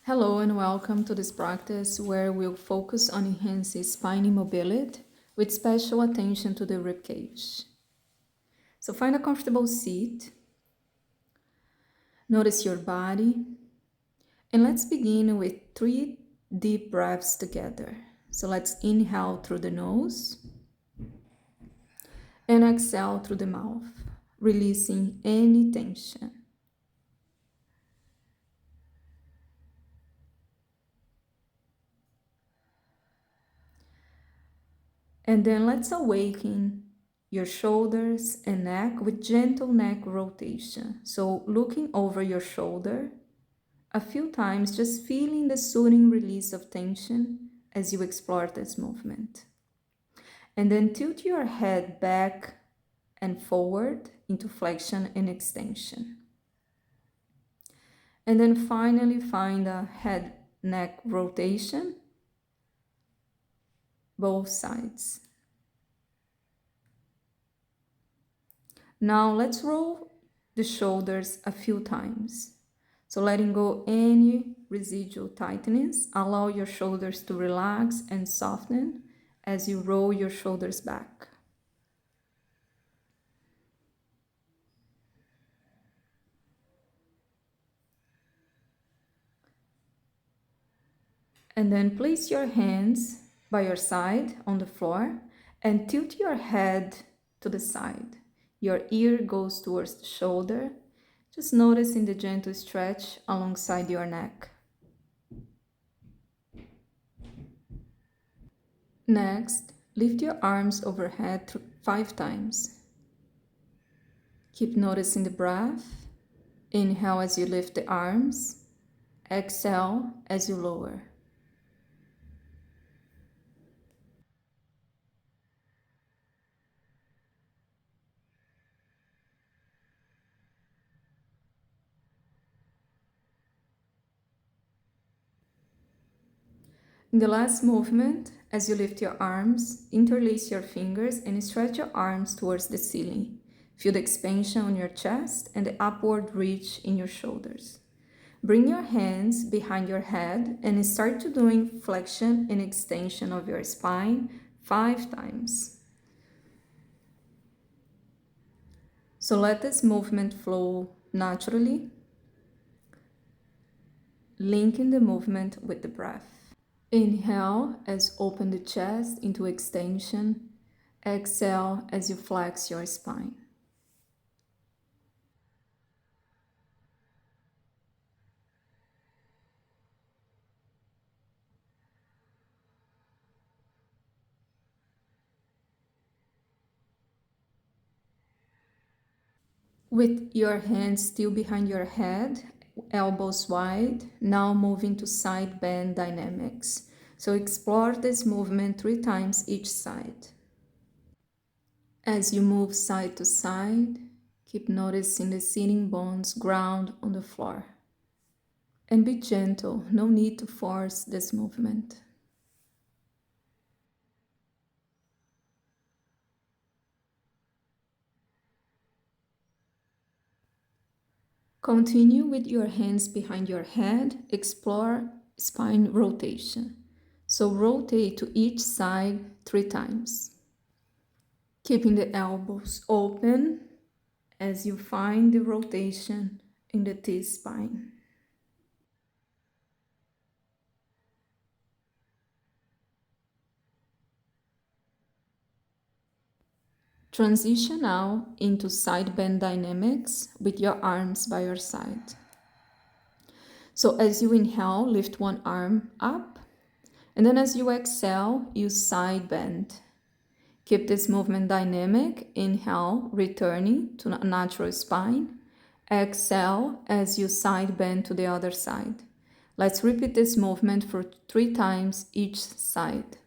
Hello and welcome to this practice where we'll focus on enhancing spine mobility with special attention to the ribcage. So find a comfortable seat, notice your body, and let's begin with 3 deep breaths together. So let's inhale through the nose and exhale through the mouth, releasing any tension. And then let's awaken your shoulders and neck with gentle neck rotation. So looking over your shoulder a few times, just feeling the soothing release of tension as you explore this movement. And then tilt your head back and forward into flexion and extension. And then finally find a head neck rotation, both sides. Now let's roll the shoulders a few times. So letting go any residual tightness, allow your shoulders to relax and soften as you roll your shoulders back. And then place your hands by your side on the floor and tilt your head to the side. Your ear goes towards the shoulder. Just noticing the gentle stretch alongside your neck. Next, lift your arms overhead 5 times. Keep noticing the breath. Inhale as you lift the arms. Exhale as you lower. In the last movement, as you lift your arms, interlace your fingers and stretch your arms towards the ceiling. Feel the expansion on your chest and the upward reach in your shoulders. Bring your hands behind your head and start to doing flexion and extension of your spine 5 times. So let this movement flow naturally, linking the movement with the breath. Inhale as open the chest into extension. Exhale as you flex your spine. With your hands still behind your head, elbows wide, now moving to side bend dynamics. So explore this movement 3 times each side. As you move side to side, keep noticing the sitting bones ground on the floor. And be gentle, no need to force this movement. Continue with your hands behind your head, explore spine rotation. So rotate to each side 3 times. Keeping the elbows open as you find the rotation in the T-spine. Transition now into side bend dynamics with your arms by your side. So as you inhale, lift one arm up, and then as you exhale, you side bend. Keep this movement dynamic. Inhale, returning to a natural spine. Exhale as you side bend to the other side. Let's repeat this movement for 3 times each side.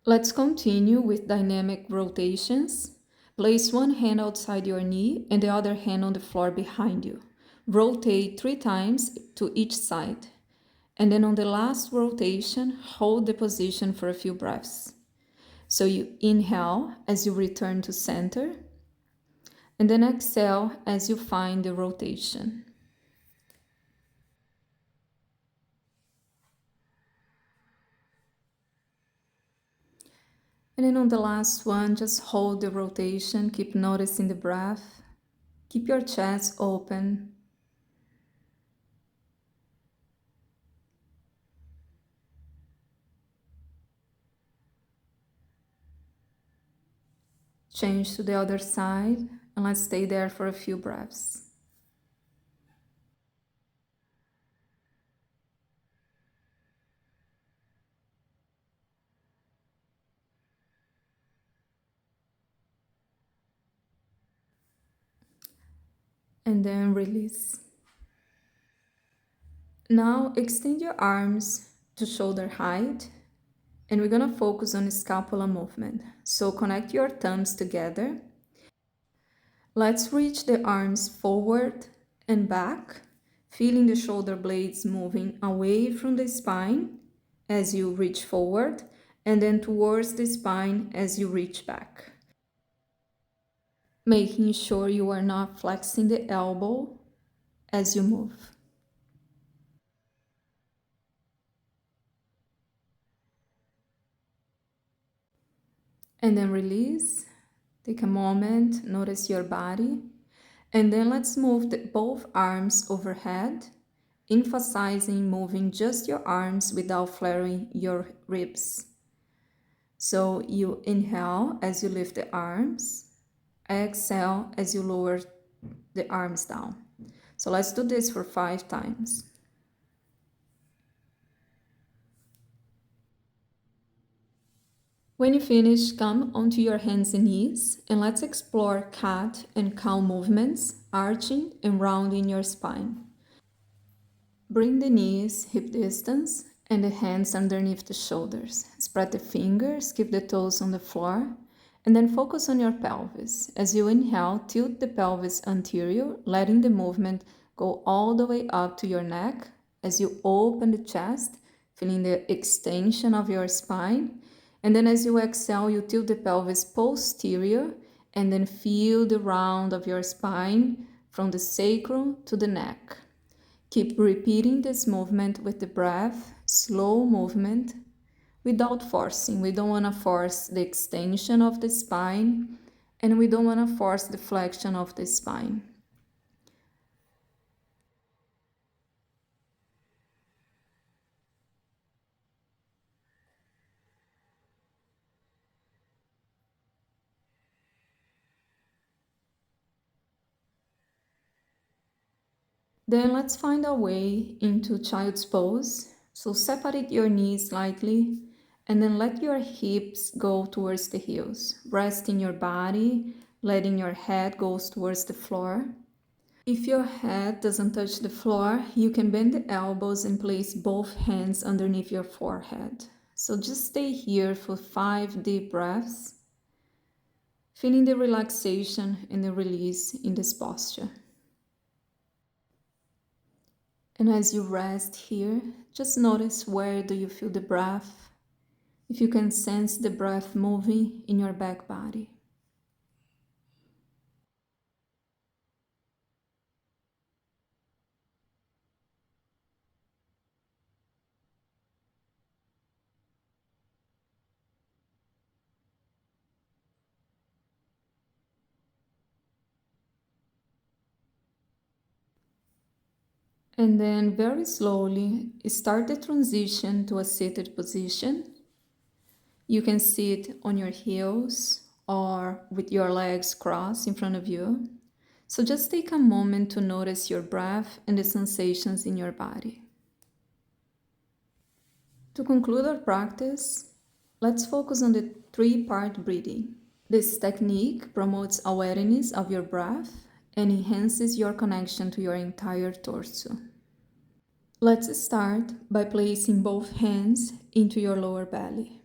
Let's continue with dynamic rotations. Place one hand outside your knee and the other hand on the floor behind you. Rotate 3 times to each side. And then on the last rotation, hold the position for a few breaths. So you inhale as you return to center, and then exhale as you find the rotation. And then on the last one, just hold the rotation, keep noticing the breath, keep your chest open. Change to the other side, and let's stay there for a few breaths. And then release. Now extend your arms to shoulder height, and we're gonna focus on scapula movement. So connect your thumbs together. Let's reach the arms forward and back, feeling the shoulder blades moving away from the spine as you reach forward, and then towards the spine as you reach back. Making sure you are not flexing the elbow as you move. And then release. Take a moment, notice your body. And then let's move both arms overhead, emphasizing moving just your arms without flaring your ribs. So you inhale as you lift the arms, exhale as you lower the arms down. So let's do this for 5 times. When you finish, come onto your hands and knees, and let's explore cat and cow movements, arching and rounding your spine. Bring the knees hip distance and the hands underneath the shoulders. Spread the fingers, keep the toes on the floor, and then focus on your pelvis. As you inhale, tilt the pelvis anterior, letting the movement go all the way up to your neck. As you open the chest, feeling the extension of your spine. And then as you exhale, you tilt the pelvis posterior, and then feel the round of your spine from the sacrum to the neck. Keep repeating this movement with the breath, slow movement, without forcing. We don't want to force the extension of the spine, and we don't want to force the flexion of the spine. Then let's find our way into child's pose. So separate your knees slightly, and then let your hips go towards the heels. Rest in your body, letting your head go towards the floor. If your head doesn't touch the floor, you can bend the elbows and place both hands underneath your forehead. So just stay here for 5 deep breaths, feeling the relaxation and the release in this posture. And as you rest here, just notice where do you feel the breath, if you can sense the breath moving in your back body. And then very slowly start the transition to a seated position. You can sit on your heels or with your legs crossed in front of you. So just take a moment to notice your breath and the sensations in your body. To conclude our practice, let's focus on the 3-part breathing. This technique promotes awareness of your breath and enhances your connection to your entire torso. Let's start by placing both hands into your lower belly.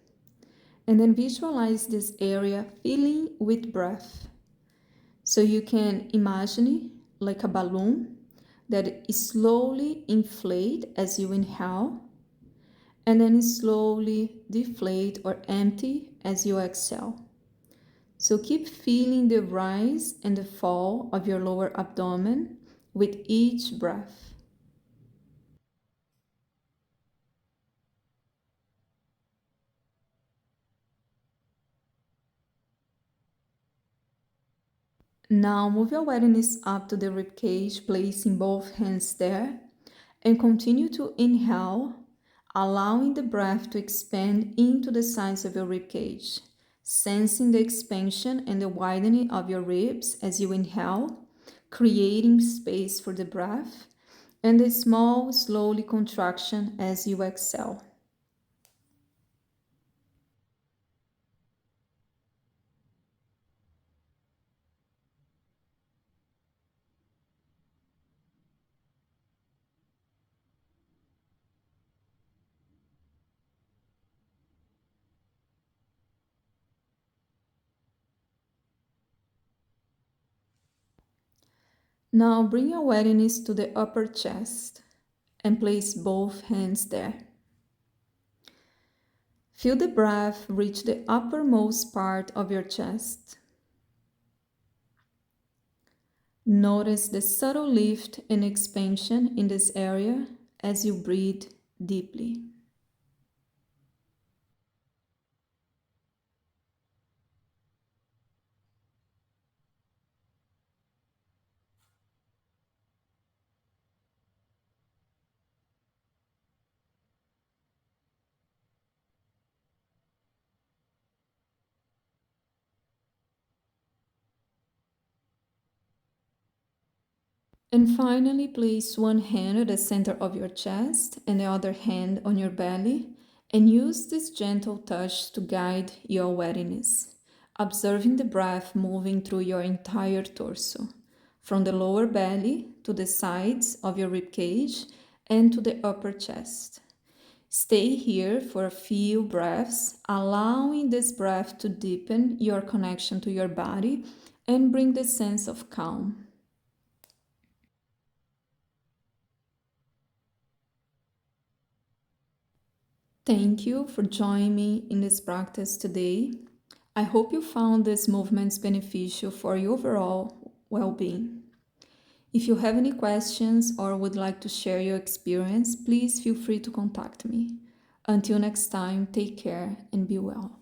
And then visualize this area filling with breath. So you can imagine like a balloon that slowly inflate as you inhale and then slowly deflate or empty as you exhale. So keep feeling the rise and the fall of your lower abdomen with each breath. Now move your awareness up to the ribcage, placing both hands there, and continue to inhale, allowing the breath to expand into the sides of your ribcage, sensing the expansion and the widening of your ribs as you inhale, creating space for the breath, and a small, slowly contraction as you exhale. Now bring your awareness to the upper chest and place both hands there. Feel the breath reach the uppermost part of your chest. Notice the subtle lift and expansion in this area as you breathe deeply. And finally, place one hand at the center of your chest and the other hand on your belly, and use this gentle touch to guide your awareness, observing the breath moving through your entire torso, from the lower belly to the sides of your ribcage and to the upper chest. Stay here for a few breaths, allowing this breath to deepen your connection to your body and bring the sense of calm. Thank you for joining me in this practice today. I hope you found these movements beneficial for your overall well being. If you have any questions or would like to share your experience, please feel free to contact me. Until next time, take care and be well.